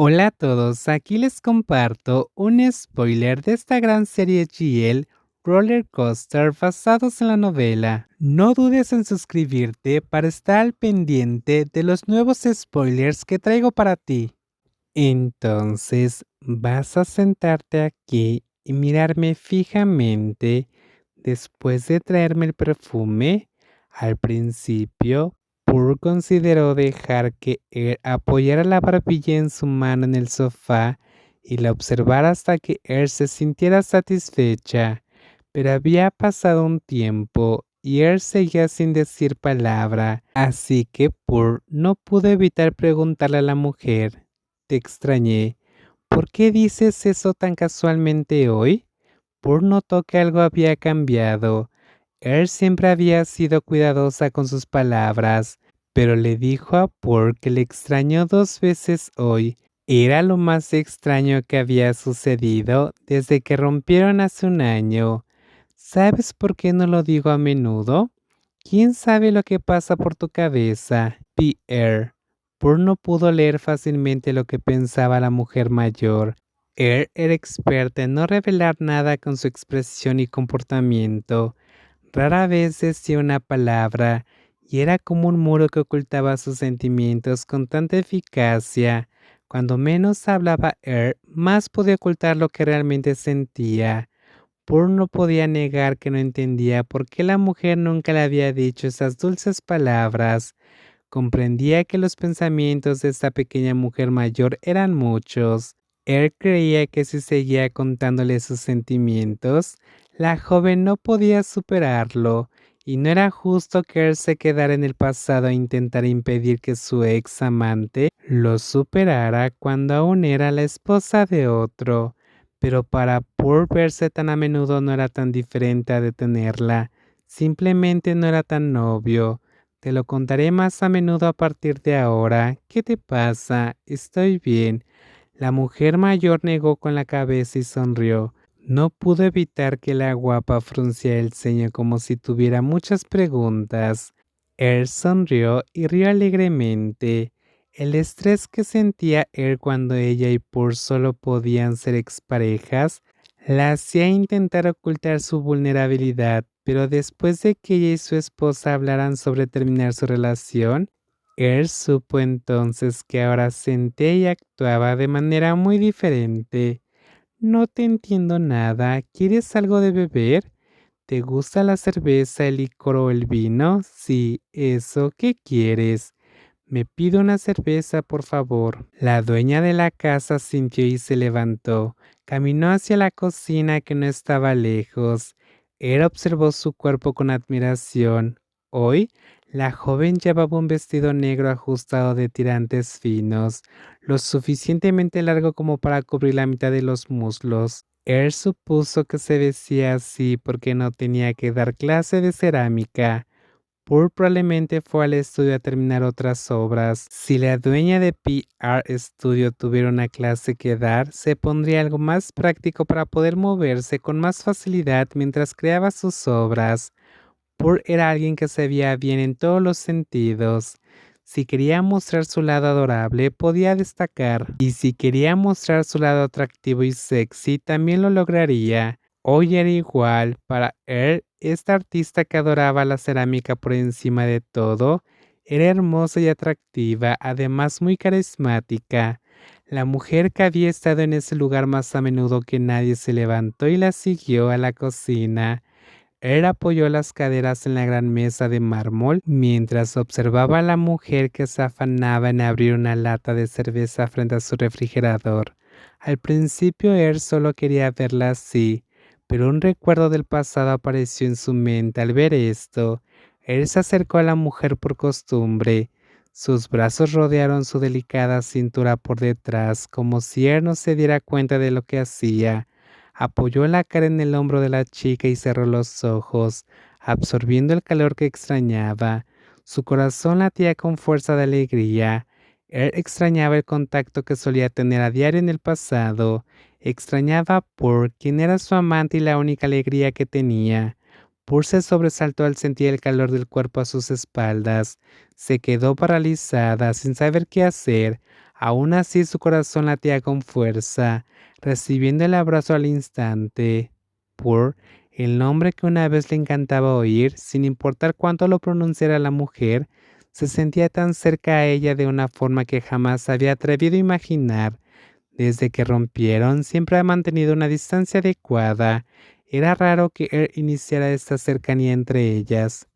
Hola a todos, aquí les comparto un spoiler de esta gran serie GL Roller Coaster basados en la novela. No dudes en suscribirte para estar al pendiente de los nuevos spoilers que traigo para ti. Entonces, vas a sentarte aquí y mirarme fijamente después de traerme el perfume. Al principio, Pur consideró dejar que él apoyara la barbilla en su mano en el sofá y la observara hasta que él se sintiera satisfecha, pero había pasado un tiempo y él seguía sin decir palabra, así que Pur no pudo evitar preguntarle a la mujer. Te extrañé. ¿Por qué dices eso tan casualmente hoy? Pur notó que algo había cambiado. Él siempre había sido cuidadosa con sus palabras, pero le dijo a Pur que le extrañó 2 veces hoy. Era lo más extraño que había sucedido desde que rompieron hace un año. ¿Sabes por qué no lo digo a menudo? ¿Quién sabe lo que pasa por tu cabeza, Pierre? Pur no pudo leer fácilmente lo que pensaba la mujer mayor. Él era experta en no revelar nada con su expresión y comportamiento. Rara vez decía una palabra y era como un muro que ocultaba sus sentimientos con tanta eficacia. Cuando menos hablaba él, más podía ocultar lo que realmente sentía. Pur no podía negar que no entendía por qué la mujer nunca le había dicho esas dulces palabras. Comprendía que los pensamientos de esta pequeña mujer mayor eran muchos. Él creía que si seguía contándole sus sentimientos, la joven no podía superarlo, y no era justo que él se quedara en el pasado e intentara impedir que su ex amante lo superara cuando aún era la esposa de otro. Pero para Pur verse tan a menudo no era tan diferente a detenerla, simplemente no era tan obvio. Te lo contaré más a menudo a partir de ahora. ¿Qué te pasa? Estoy bien. La mujer mayor negó con la cabeza y sonrió. No pudo evitar que la guapa frunciera el ceño como si tuviera muchas preguntas. Él sonrió y rió alegremente. El estrés que sentía él cuando ella y Pur solo podían ser exparejas la hacía intentar ocultar su vulnerabilidad, pero después de que ella y su esposa hablaran sobre terminar su relación, él supo entonces que ahora sentía y actuaba de manera muy diferente. No te entiendo nada. ¿Quieres algo de beber? ¿Te gusta la cerveza, el licor o el vino? Sí, eso. ¿Qué quieres? Me pido una cerveza, por favor. La dueña de la casa sintió y se levantó. Caminó hacia la cocina que no estaba lejos. Él observó su cuerpo con admiración. Hoy, la joven llevaba un vestido negro ajustado de tirantes finos, lo suficientemente largo como para cubrir la mitad de los muslos. Él supuso que se vestía así porque no tenía que dar clase de cerámica. Pur probablemente fue al estudio a terminar otras obras. Si la dueña de PR Studio tuviera una clase que dar, se pondría algo más práctico para poder moverse con más facilidad mientras creaba sus obras. Pur era alguien que se veía bien en todos los sentidos. Si quería mostrar su lado adorable, podía destacar. Y si quería mostrar su lado atractivo y sexy, también lo lograría. Hoy era igual. Para él, esta artista que adoraba la cerámica por encima de todo, era hermosa y atractiva, además muy carismática. La mujer que había estado en ese lugar más a menudo que nadie se levantó y la siguió a la cocina. Él apoyó las caderas en la gran mesa de mármol mientras observaba a la mujer que se afanaba en abrir una lata de cerveza frente a su refrigerador. Al principio él solo quería verla así, pero un recuerdo del pasado apareció en su mente al ver esto. Él se acercó a la mujer por costumbre. Sus brazos rodearon su delicada cintura por detrás, como si él no se diera cuenta de lo que hacía. Apoyó la cara en el hombro de la chica y cerró los ojos, absorbiendo el calor que extrañaba. Su corazón latía con fuerza de alegría. Él extrañaba el contacto que solía tener a diario en el pasado. Extrañaba por quien era su amante y la única alegría que tenía. Pur se sobresaltó al sentir el calor del cuerpo a sus espaldas. Se quedó paralizada, sin saber qué hacer. Aún así su corazón latía con fuerza, recibiendo el abrazo al instante. Por el nombre que una vez le encantaba oír, sin importar cuánto lo pronunciara la mujer, se sentía tan cerca a ella de una forma que jamás había atrevido a imaginar. Desde que rompieron, siempre ha mantenido una distancia adecuada. Era raro que él iniciara esta cercanía entre ellas.